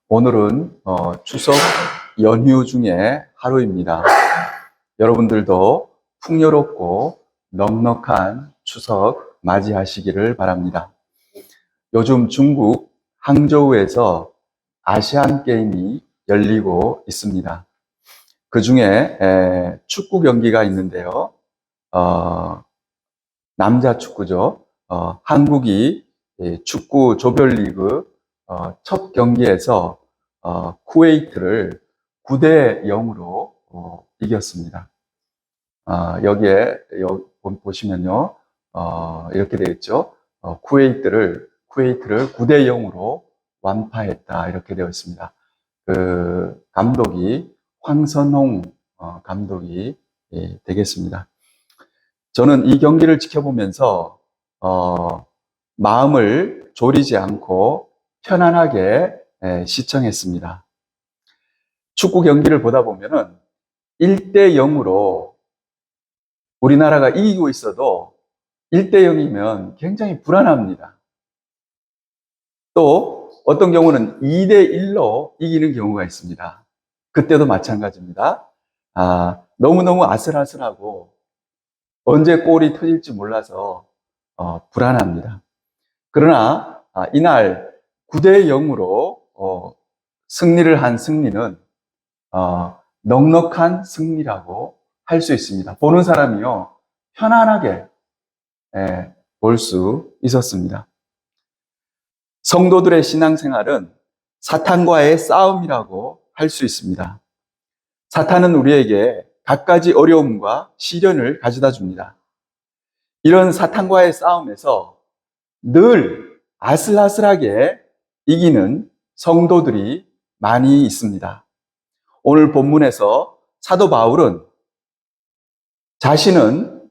오늘은 추석 연휴 중에 하루입니다. 여러분들도 풍요롭고 넉넉한 추석 맞이하시기를 바랍니다. 요즘 중국 항저우에서 아시안 게임이 열리고 있습니다. 그 중에 축구 경기가 있는데요. 남자 축구죠. 한국이 축구 조별리그 첫 경기에서 쿠웨이트를 9대 0으로 이겼습니다. 여기에 보시면요, 이렇게 되어 있죠. 쿠웨이트를 9대 0으로 완파했다, 이렇게 되어 있습니다. 그 감독이 황선홍 감독이 되겠습니다. 저는 이 경기를 지켜보면서 마음을 졸이지 않고 편안하게 시청했습니다. 축구 경기를 보다 보면은 1대 0으로 우리나라가 이기고 있어도 1대 0이면 굉장히 불안합니다. 또 어떤 경우는 2대 1로 이기는 경우가 있습니다. 그때도 마찬가지입니다. 너무너무 아슬아슬하고 언제 골이 터질지 몰라서 불안합니다. 그러나 이날 9대 0으로 승리를 한 승리는 넉넉한 승리라고 할 수 있습니다. 보는 사람이요, 편안하게 볼 수 있었습니다. 성도들의 신앙생활은 사탄과의 싸움이라고 할 수 있습니다. 사탄은 우리에게 갖가지 어려움과 시련을 가져다 줍니다. 이런 사탄과의 싸움에서 늘 아슬아슬하게 이기는 성도들이 많이 있습니다. 오늘 본문에서 사도 바울은 자신은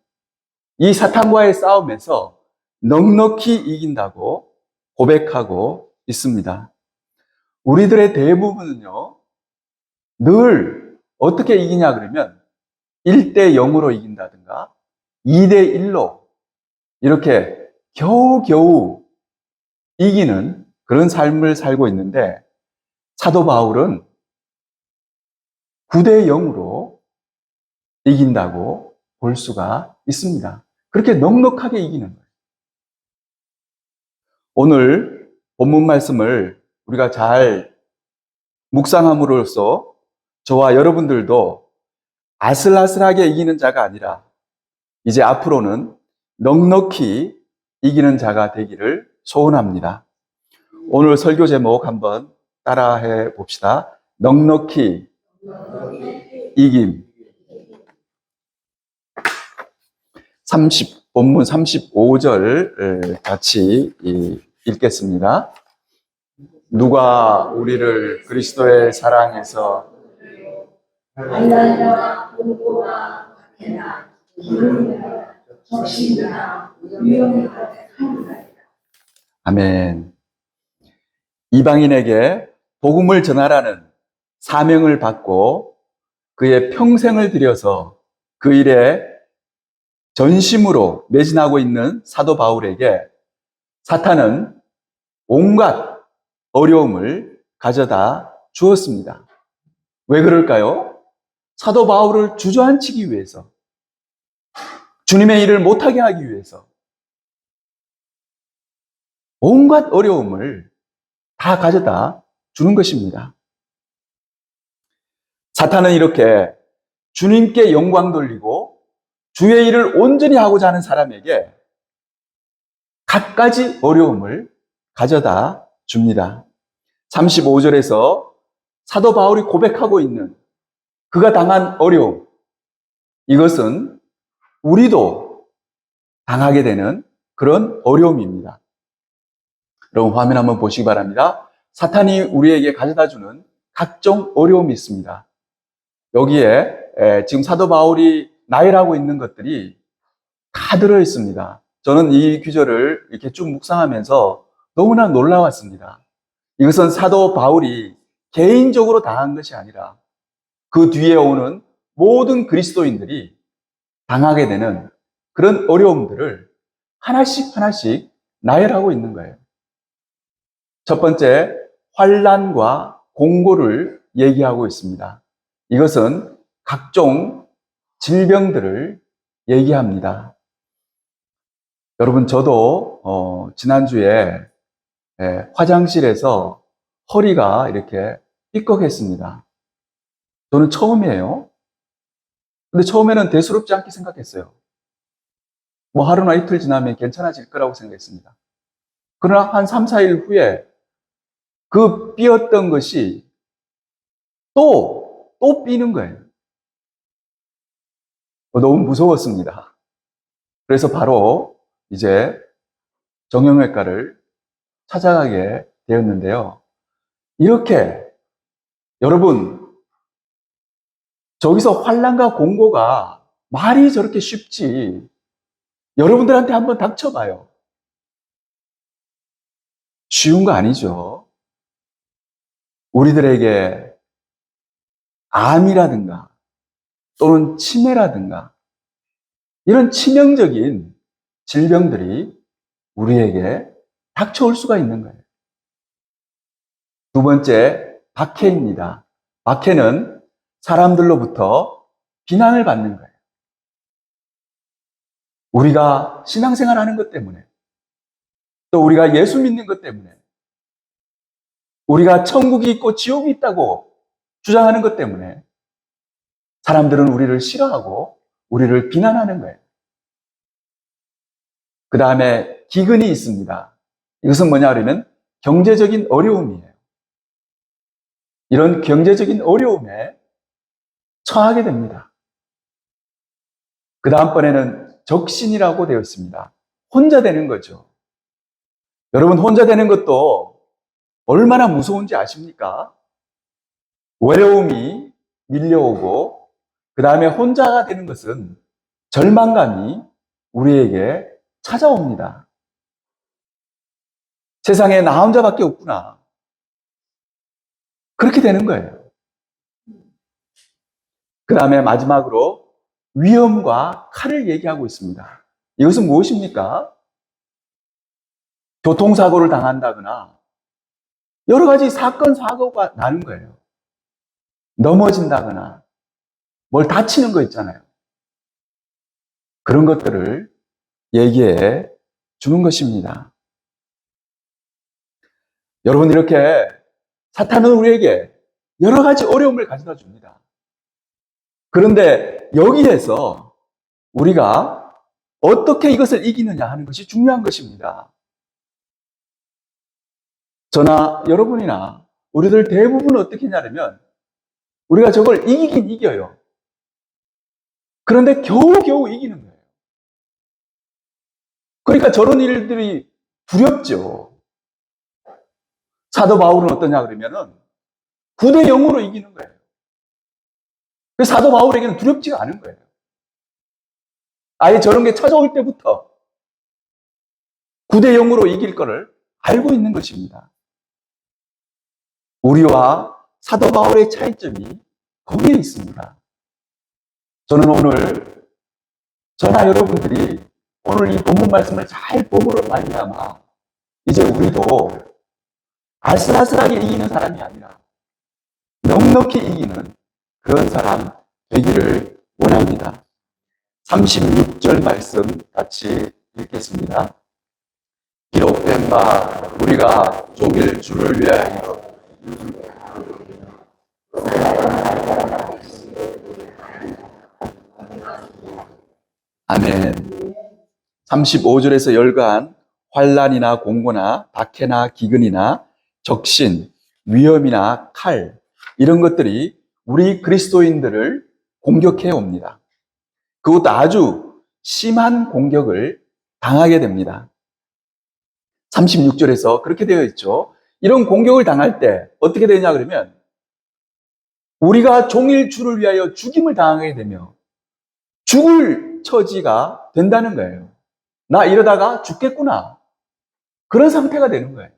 이 사탄과의 싸움에서 넉넉히 이긴다고 고백하고 있습니다. 우리들의 대부분은요, 늘 어떻게 이기냐 그러면 1대 0으로 이긴다든가 2대 1로 이렇게 겨우겨우 이기는 그런 삶을 살고 있는데, 사도 바울은 9대 0으로 이긴다고 볼 수가 있습니다. 그렇게 넉넉하게 이기는 거예요. 오늘 본문 말씀을 우리가 잘 묵상함으로써 저와 여러분들도 아슬아슬하게 이기는 자가 아니라 이제 앞으로는 넉넉히 이기는 자가 되기를 소원합니다. 오늘 설교 제목 한번 따라해 봅시다. 넉넉히 이김. 본문 35절 같이 읽겠습니다. 누가 우리를 그리스도의 사랑에서 아멘. 이방인에게 복음을 전하라는 사명을 받고 그의 평생을 들여서 그 일에 전심으로 매진하고 있는 사도 바울에게 사탄은 온갖 어려움을 가져다 주었습니다. 왜 그럴까요? 사도 바울을 주저앉히기 위해서, 주님의 일을 못하게 하기 위해서 온갖 어려움을 다 가져다 주는 것입니다. 사탄은 이렇게 주님께 영광 돌리고 주의 일을 온전히 하고자 하는 사람에게 갖가지 어려움을 가져다 줍니다. 35절에서 사도 바울이 고백하고 있는 그가 당한 어려움, 이것은 우리도 당하게 되는 그런 어려움입니다. 여러분 화면 한번 보시기 바랍니다. 사탄이 우리에게 가져다 주는 각종 어려움이 있습니다. 여기에 지금 사도 바울이 나열하고 있는 것들이 다 들어 있습니다. 저는 이 구절을 이렇게 쭉 묵상하면서 너무나 놀라웠습니다. 이것은 사도 바울이 개인적으로 당한 것이 아니라 그 뒤에 오는 모든 그리스도인들이 당하게 되는 그런 어려움들을 하나씩 나열하고 있는 거예요. 첫 번째, 환난과 공고를 얘기하고 있습니다. 이것은 각종 질병들을 얘기합니다. 여러분, 저도 지난주에 화장실에서 허리가 이렇게 삐걱했습니다. 저는 처음이에요. 근데 처음에는 대수롭지 않게 생각했어요. 뭐 하루나 이틀 지나면 괜찮아질 거라고 생각했습니다. 그러나 한 3, 4일 후에 그 삐었던 것이 또 삐는 거예요. 너무 무서웠습니다. 그래서 바로 이제 정형외과를 찾아가게 되었는데요. 이렇게 여러분, 저기서 환난과 공고가 말이 저렇게 쉽지. 여러분들한테 한번 닥쳐봐요. 쉬운 거 아니죠. 우리들에게 암이라든가 또는 치매라든가 이런 치명적인 질병들이 우리에게 닥쳐올 수가 있는 거예요. 두 번째, 박해입니다. 박해는 사람들로부터 비난을 받는 거예요. 우리가 신앙생활 하는 것 때문에, 또 우리가 예수 믿는 것 때문에, 우리가 천국이 있고 지옥이 있다고 주장하는 것 때문에 사람들은 우리를 싫어하고 우리를 비난하는 거예요. 그 다음에 기근이 있습니다. 이것은 뭐냐 그러면 경제적인 어려움이에요. 이런 경제적인 어려움에 처하게 됩니다. 그 다음번에는 적신이라고 되어 있습니다. 혼자 되는 거죠. 여러분, 혼자 되는 것도 얼마나 무서운지 아십니까? 외로움이 밀려오고 그 다음에 혼자가 되는 것은 절망감이 우리에게 찾아옵니다. 세상에 나 혼자밖에 없구나. 그렇게 되는 거예요. 그 다음에 마지막으로 위험과 칼을 얘기하고 있습니다. 이것은 무엇입니까? 교통사고를 당한다거나 여러 가지 사건, 사고가 나는 거예요. 넘어진다거나 뭘 다치는 거 있잖아요. 그런 것들을 얘기해 주는 것입니다. 여러분, 이렇게 사탄은 우리에게 여러 가지 어려움을 가져다 줍니다. 그런데 여기에서 우리가 어떻게 이것을 이기느냐 하는 것이 중요한 것입니다. 저나 여러분이나 우리들 대부분은 어떻게 하냐면 우리가 저걸 이기긴 이겨요. 그런데 겨우겨우 이기는 거예요. 그러니까 저런 일들이 두렵죠. 사도 바울은 어떠냐 그러면은 9대 0으로 이기는 거예요. 사도 바울에게는 두렵지가 않은 거예요. 아예 저런 게 찾아올 때부터 9대 0으로 이길 거를 알고 있는 것입니다. 우리와 사도 바울의 차이점이 거기에 있습니다. 저는 오늘 저나 여러분들이 오늘 이 본문 말씀을 잘 보므로 말미암아 이제 우리도 아슬아슬하게 이기는 사람이 아니라 넉넉히 이기는 그런 사람 되기를 원합니다. 36절 말씀 같이 읽겠습니다. 기록된 바 우리가 종일 주를 위하여 아멘. 35절에서 열간 환난이나 공고나 박해나 기근이나 적신, 위험이나 칼 이런 것들이 우리 그리스도인들을 공격해 옵니다. 그것도 아주 심한 공격을 당하게 됩니다. 36절에서 그렇게 되어 있죠. 이런 공격을 당할 때 어떻게 되냐 그러면 우리가 종일 주를 위하여 죽임을 당하게 되며 죽을 처지가 된다는 거예요. 나 이러다가 죽겠구나. 그런 상태가 되는 거예요.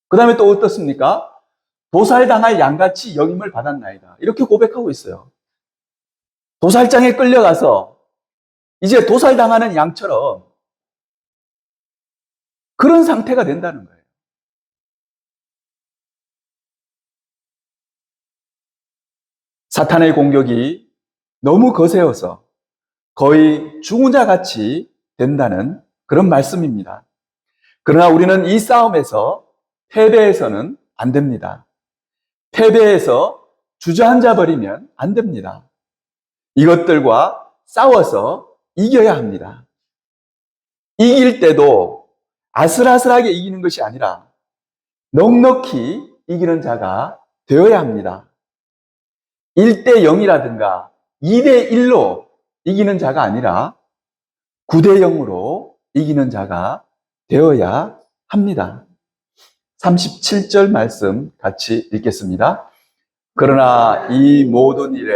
그 다음에 또 어떻습니까? 도살당할 양같이 여김을 받았나이다. 이렇게 고백하고 있어요. 도살장에 끌려가서 이제 도살당하는 양처럼 그런 상태가 된다는 거예요. 사탄의 공격이 너무 거세어서 거의 죽은 자 같이 된다는 그런 말씀입니다. 그러나 우리는 이 싸움에서 패배해서는 안 됩니다. 패배해서 주저앉아 버리면 안 됩니다. 이것들과 싸워서 이겨야 합니다. 이길 때도 아슬아슬하게 이기는 것이 아니라 넉넉히 이기는 자가 되어야 합니다. 1대 0이라든가 2대 1로 이기는 자가 아니라 9대 0으로 이기는 자가 되어야 합니다. 37절 말씀 같이 읽겠습니다. 그러나 이 모든 일에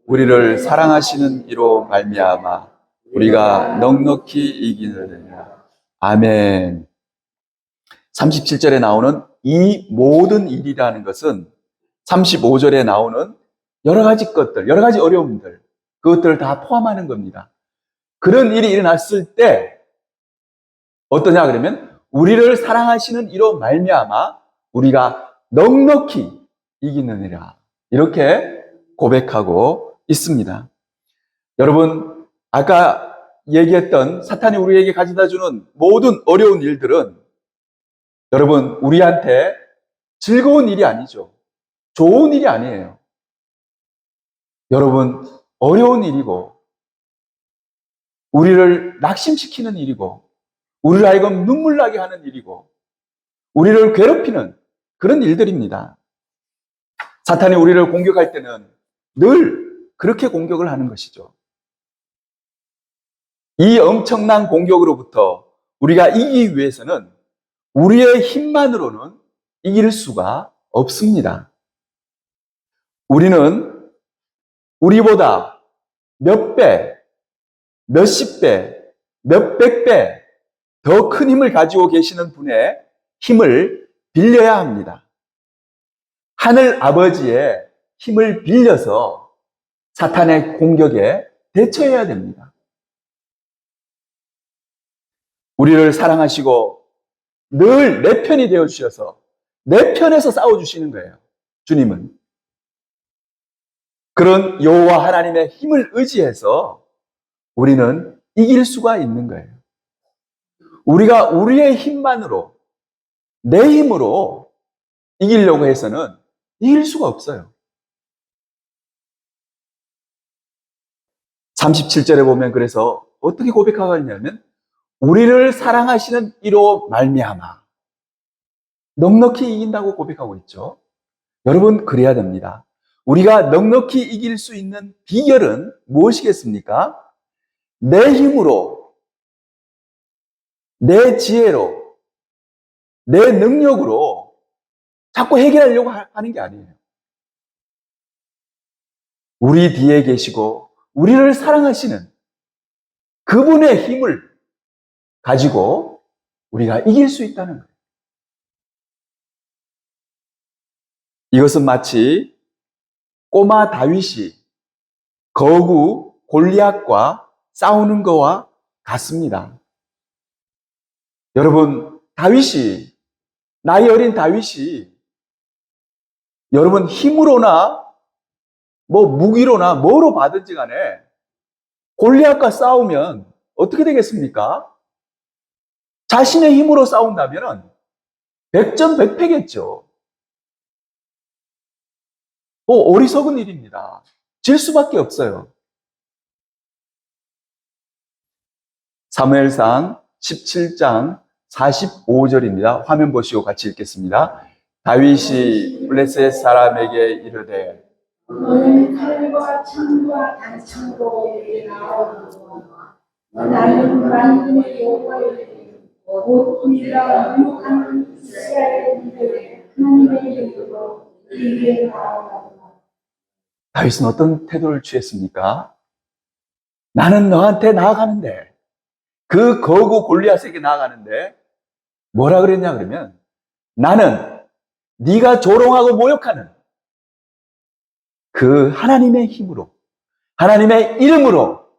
우리를 사랑하시는 이로 말미암아 우리가 넉넉히 이기느니라. 아멘. 37절에 나오는 이 모든 일이라는 것은 35절에 나오는 여러 가지 것들, 여러 가지 어려움들, 그것들을 다 포함하는 겁니다. 그런 일이 일어났을 때 어떠냐 그러면 우리를 사랑하시는 이로 말미암아 우리가 넉넉히 이기느니라. 이렇게 고백하고 있습니다. 여러분, 아까 얘기했던 사탄이 우리에게 가져다 주는 모든 어려운 일들은 여러분, 우리한테 즐거운 일이 아니죠. 좋은 일이 아니에요. 여러분, 어려운 일이고, 우리를 낙심시키는 일이고, 우리를 하여금 눈물 나게 하는 일이고, 우리를 괴롭히는 그런 일들입니다. 사탄이 우리를 공격할 때는 늘 그렇게 공격을 하는 것이죠. 이 엄청난 공격으로부터 우리가 이기기 위해서는 우리의 힘만으로는 이길 수가 없습니다. 우리는 우리보다 몇 배, 몇십 배, 몇백 배 더 큰 힘을 가지고 계시는 분의 힘을 빌려야 합니다. 하늘 아버지의 힘을 빌려서 사탄의 공격에 대처해야 됩니다. 우리를 사랑하시고 늘 내 편이 되어 주셔서 내 편에서 싸워주시는 거예요. 주님은. 그런 여호와 하나님의 힘을 의지해서 우리는 이길 수가 있는 거예요. 우리가 우리의 힘만으로, 내 힘으로 이기려고 해서는 이길 수가 없어요. 37절에 보면 그래서 어떻게 고백하고 있냐면 우리를 사랑하시는 이로 말미암아 넉넉히 이긴다고 고백하고 있죠. 여러분, 그래야 됩니다. 우리가 넉넉히 이길 수 있는 비결은 무엇이겠습니까? 내 힘으로, 내 지혜로, 내 능력으로 자꾸 해결하려고 하는 게 아니에요. 우리 뒤에 계시고 우리를 사랑하시는 그분의 힘을 가지고 우리가 이길 수 있다는 거예요. 이것은 마치 꼬마 다윗이 거구 골리앗과 싸우는 것과 같습니다. 여러분, 다윗이, 나이 어린 다윗이 여러분 힘으로나 무기로나 뭐로 받은지 간에 골리앗과 싸우면 어떻게 되겠습니까? 자신의 힘으로 싸운다면 백전백패겠죠. 어리석은 일입니다. 질 수밖에 없어요. 사무엘상 17장 45절입니다. 화면 보시고 같이 읽겠습니다. 다윗이 블레셋 사람에게 이르되 너는 칼과 창과 단창으로 내게 나오고 나는 만군의 여호와의 곧 우리가 능력하는 이스라엘의 하나님의 이름으로 이기게 나아가라. 다윗은 어떤 태도를 취했습니까? 나는 너한테 나아가는데, 그 거구 골리앗에게 나아가는데 뭐라 그랬냐 그러면 나는 네가 조롱하고 모욕하는 그 하나님의 힘으로, 하나님의 이름으로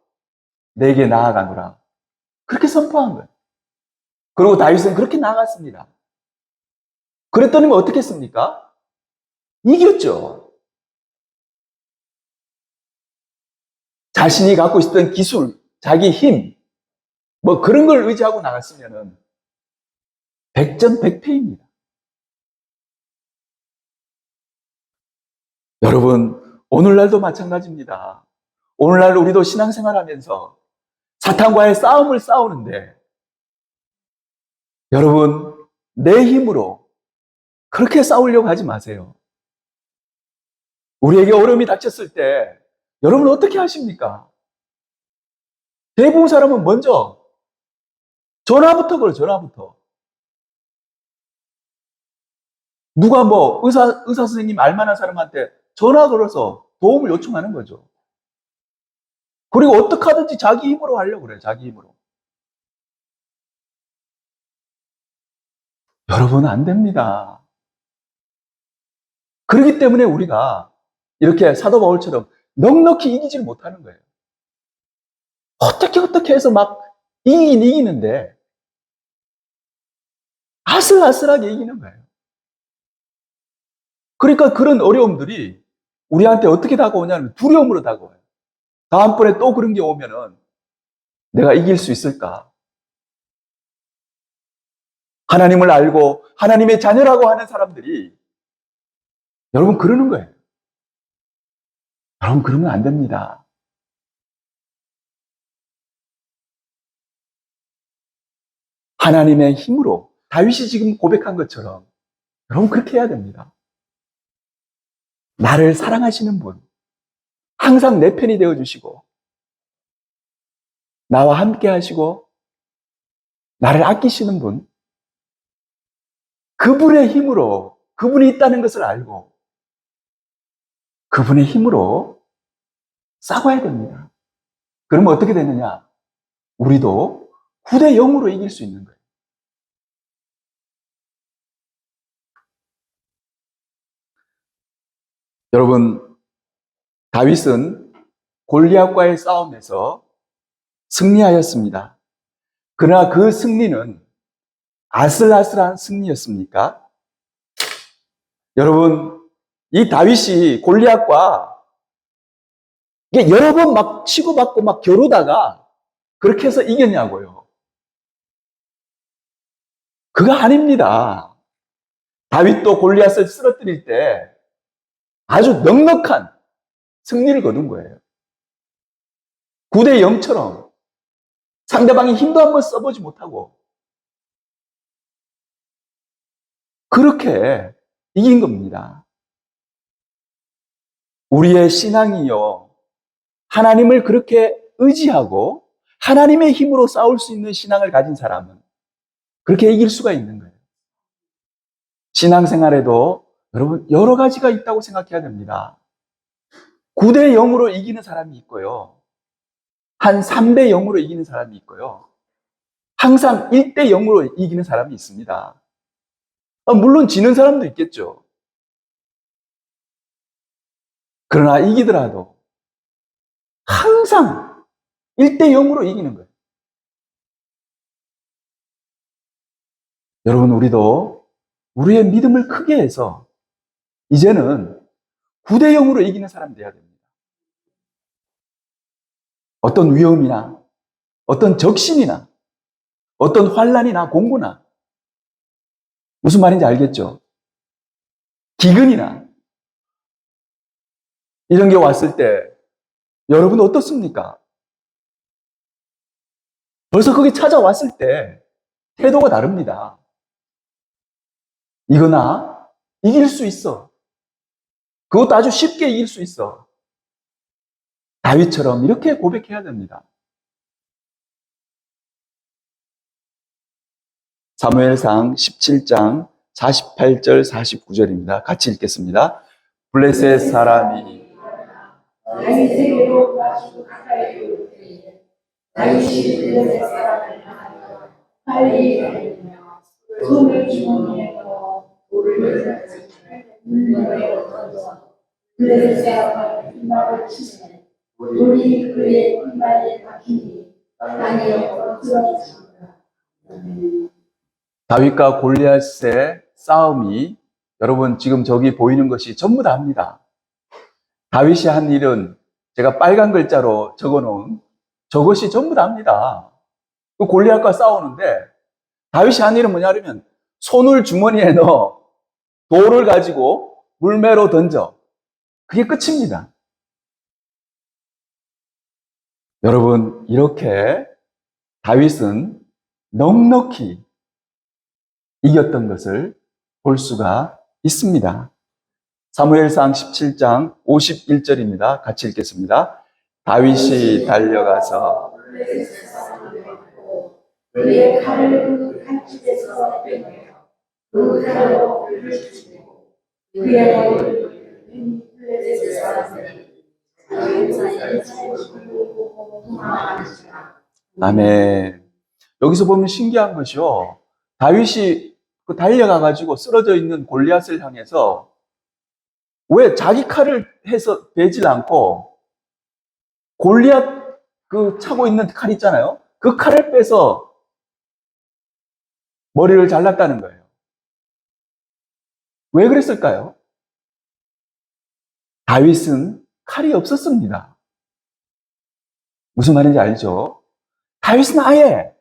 내게 나아가노라. 그렇게 선포한 거예요. 그리고 다윗은 그렇게 나아갔습니다. 그랬더니 어떻게 했습니까? 이겼죠. 자신이 갖고 있었던 기술, 자기 힘, 뭐 그런 걸 의지하고 나갔으면은 백전백패입니다. 여러분, 오늘날도 마찬가지입니다. 오늘날 우리도 신앙생활 하면서 사탄과의 싸움을 싸우는데, 여러분, 내 힘으로 그렇게 싸우려고 하지 마세요. 우리에게 어려움이 닥쳤을 때, 여러분 어떻게 하십니까? 대부분 사람은 먼저 전화부터 걸어, 전화부터. 누가 뭐 의사 선생님 알만한 사람한테 전화 걸어서 도움을 요청하는 거죠. 그리고 어떻게 하든지 자기 힘으로 하려고 그래요. 자기 힘으로. 여러분 안 됩니다. 그렇기 때문에 우리가 이렇게 사도 바울처럼 넉넉히 이기지를 못하는 거예요. 어떻게 해서 막 이기긴 이기는데 아슬아슬하게 이기는 거예요. 그러니까 그런 어려움들이 우리한테 어떻게 다가오냐면 두려움으로 다가와요. 다음번에 또 그런 게 오면은 내가 이길 수 있을까? 하나님을 알고 하나님의 자녀라고 하는 사람들이 여러분 그러는 거예요. 여러분 그러면 안 됩니다. 하나님의 힘으로 다윗이 지금 고백한 것처럼 여러분 그렇게 해야 됩니다. 나를 사랑하시는 분, 항상 내 편이 되어주시고 나와 함께 하시고 나를 아끼시는 분, 그분의 힘으로 그분이 있다는 것을 알고 그분의 힘으로 싸워야 됩니다. 그러면 어떻게 되느냐? 우리도 9대 0으로 이길 수 있는 거예요. 여러분, 다윗은 골리앗과의 싸움에서 승리하였습니다. 그러나 그 승리는 아슬아슬한 승리였습니까? 여러분, 이 다윗이 골리앗과 이게 여러 번 막 치고받고 막 겨루다가 그렇게 해서 이겼냐고요. 그거 아닙니다. 다윗도 골리앗을 쓰러뜨릴 때 아주 넉넉한 승리를 거둔 거예요. 9대 0처럼 상대방이 힘도 한번 써보지 못하고 그렇게 이긴 겁니다. 우리의 신앙이요, 하나님을 그렇게 의지하고 하나님의 힘으로 싸울 수 있는 신앙을 가진 사람은 그렇게 이길 수가 있는 거예요. 신앙생활에도 여러분 여러 가지가 있다고 생각해야 됩니다. 9대 0으로 이기는 사람이 있고요. 한 3대 0으로 이기는 사람이 있고요. 항상 1대 0으로 이기는 사람이 있습니다. 물론 지는 사람도 있겠죠. 그러나 이기더라도 항상 1대 0으로 이기는 거예요. 여러분, 우리도 우리의 믿음을 크게 해서 이제는 9대 0으로 이기는 사람이 돼야 됩니다. 어떤 위험이나 어떤 적신이나 어떤 환란이나 공고나 무슨 말인지 알겠죠? 기근이나 이런 게 왔을 때 여러분 어떻습니까? 벌써 거기 찾아왔을 때 태도가 다릅니다. 이거나 이길 수 있어. 그것도 아주 쉽게 이길 수 있어. 다윗처럼 이렇게 고백해야 됩니다. 사무엘상 17장 48절 49절입니다. 같이 읽겠습니다. 블레셋 사람이 다윗에게로 가시고 가까이 오르되 다윗이 블레셋 사람을 향하여 빨리 달리며 손을 주머니에 넣어 돌을 물에 던져 블레셋 사람을 이마를 치세 돌이 그의 이마에 박히니 땅에 엎드러졌습니다. 다윗과 골리앗의 싸움이 여러분 지금 저기 보이는 것이 전부 다입니다. 다윗이 한 일은 제가 빨간 글자로 적어놓은 저것이 전부 다입니다. 그 골리앗과 싸우는데 다윗이 한 일은 뭐냐면 손을 주머니에 넣어 돌을 가지고 물매로 던져. 그게 끝입니다. 여러분, 이렇게 다윗은 넉넉히 이겼던 것을 볼 수가 있습니다. 사무엘상 17장 51절입니다. 같이 읽겠습니다. 다윗이 달려가서 그의 칼을 그 칼집에서 빼내어 그 칼로 그를 죽이고 그의 머리를 블레셋 사람들이 자기의 죽이고 도망하니라. 아멘. 여기서 보면 신기한 것이요. 다윗이 그 달려가가지고 쓰러져 있는 골리앗을 향해서 왜 자기 칼을 해서 베질 않고 골리앗 그 차고 있는 칼 있잖아요. 그 칼을 빼서 머리를 잘랐다는 거예요. 왜 그랬을까요? 다윗은 칼이 없었습니다. 무슨 말인지 알죠? 다윗은 아예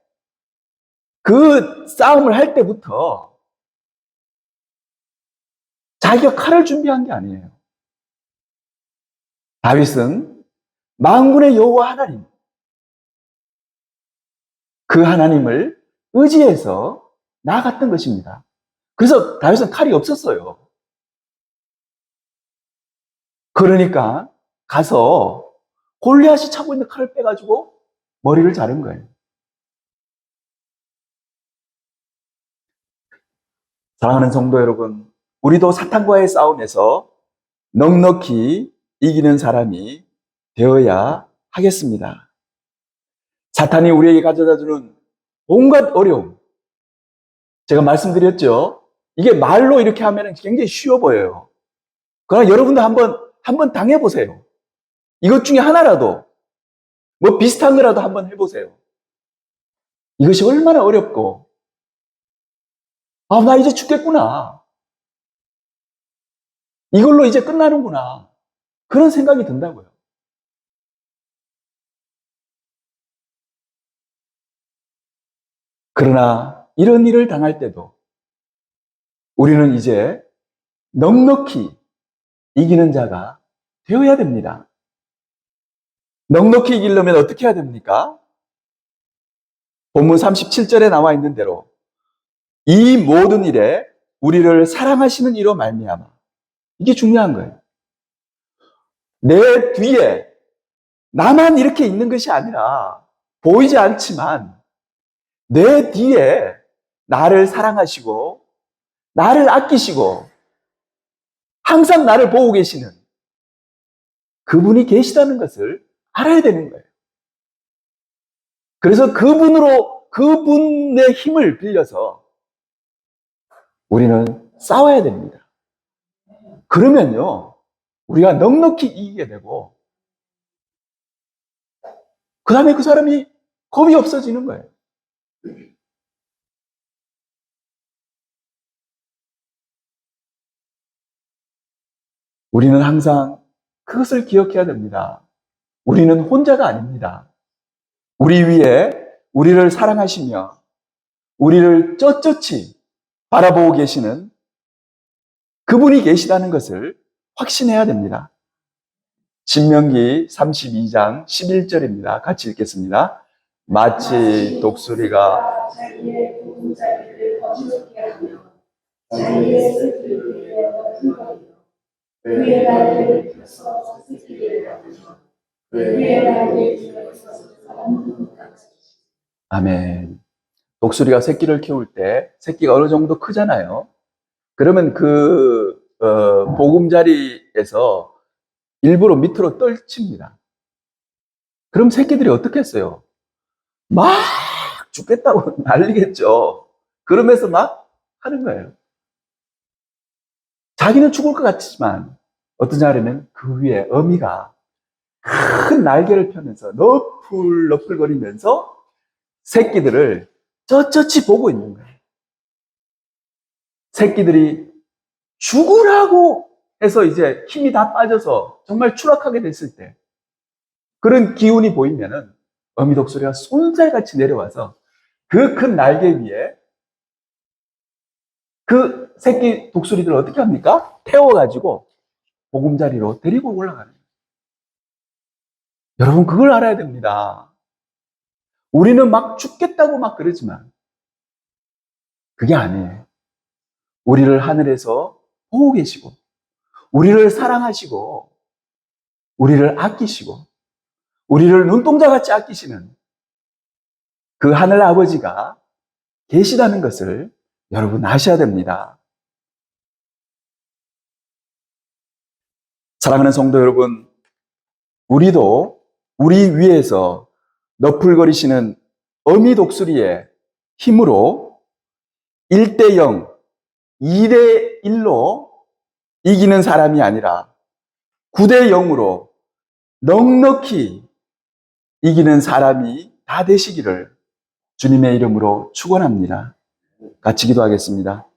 그 싸움을 할 때부터 자기가 칼을 준비한 게 아니에요. 다윗은 만군의 여호와 하나님, 그 하나님을 의지해서 나아갔던 것입니다. 그래서 다윗은 칼이 없었어요. 그러니까 가서 골리앗이 차고 있는 칼을 빼가지고 머리를 자른 거예요. 사랑하는 성도 여러분, 우리도 사탄과의 싸움에서 넉넉히 이기는 사람이 되어야 하겠습니다. 사탄이 우리에게 가져다주는 온갖 어려움, 제가 말씀드렸죠. 이게 말로 이렇게 하면 굉장히 쉬워 보여요. 그러나 여러분도 한번 당해보세요. 이것 중에 하나라도, 뭐 비슷한 거라도 한번 해보세요. 이것이 얼마나 어렵고, 나 이제 죽겠구나. 이걸로 이제 끝나는구나. 그런 생각이 든다고요. 그러나 이런 일을 당할 때도 우리는 이제 넉넉히 이기는 자가 되어야 됩니다. 넉넉히 이기려면 어떻게 해야 됩니까? 본문 37절에 나와 있는 대로 이 모든 일에 우리를 사랑하시는 이로 말미암아. 이게 중요한 거예요. 내 뒤에 나만 이렇게 있는 것이 아니라 보이지 않지만 내 뒤에 나를 사랑하시고 나를 아끼시고 항상 나를 보고 계시는 그분이 계시다는 것을 알아야 되는 거예요. 그래서 그분의 힘을 빌려서 우리는 싸워야 됩니다. 그러면요, 우리가 넉넉히 이기게 되고, 그 다음에 그 사람이 겁이 없어지는 거예요. 우리는 항상 그것을 기억해야 됩니다. 우리는 혼자가 아닙니다. 우리 위에 우리를 사랑하시며 우리를 쩌쩌치 바라보고 계시는 그분이 계시다는 것을 확신해야 됩니다. 신명기 32장 11절입니다. 같이 읽겠습니다. 마치 독수리가 자기의 보금자리를 거칠게 하며 자기의 새끼를 위하여 흘거리며 그의 날개를 펴서 새끼를 하며 그의 날개를 펴서 사람같이. 아멘. 독수리가 새끼를 키울 때 새끼가 어느 정도 크잖아요. 그러면 그 보금자리에서 일부러 밑으로 떨칩니다. 그럼 새끼들이 어떻게 했어요? 막 죽겠다고 난리겠죠. 그러면서 막 하는 거예요. 자기는 죽을 것 같지만 어떠냐 하면 그 위에 어미가 큰 날개를 펴면서 너풀너풀거리면서 새끼들을 쩌쩌치 보고 있는 거예요. 새끼들이 죽으라고 해서 이제 힘이 다 빠져서 정말 추락하게 됐을 때 그런 기운이 보이면은 어미 독수리가 손살같이 내려와서 그 큰 날개 위에 그 새끼 독수리들을 어떻게 합니까? 태워가지고 보금자리로 데리고 올라가는 거예요. 여러분, 그걸 알아야 됩니다. 우리는 막 죽겠다고 막 그러지만 그게 아니에요. 우리를 하늘에서 보고 계시고, 우리를 사랑하시고, 우리를 아끼시고, 우리를 눈동자같이 아끼시는 그 하늘 아버지가 계시다는 것을 여러분 아셔야 됩니다. 사랑하는 성도 여러분, 우리도 우리 위에서 너풀거리시는 어미 독수리의 힘으로 1대 0, 2대 1로 이기는 사람이 아니라 9대 0으로 넉넉히 이기는 사람이 다 되시기를 주님의 이름으로 축원합니다. 같이 기도하겠습니다.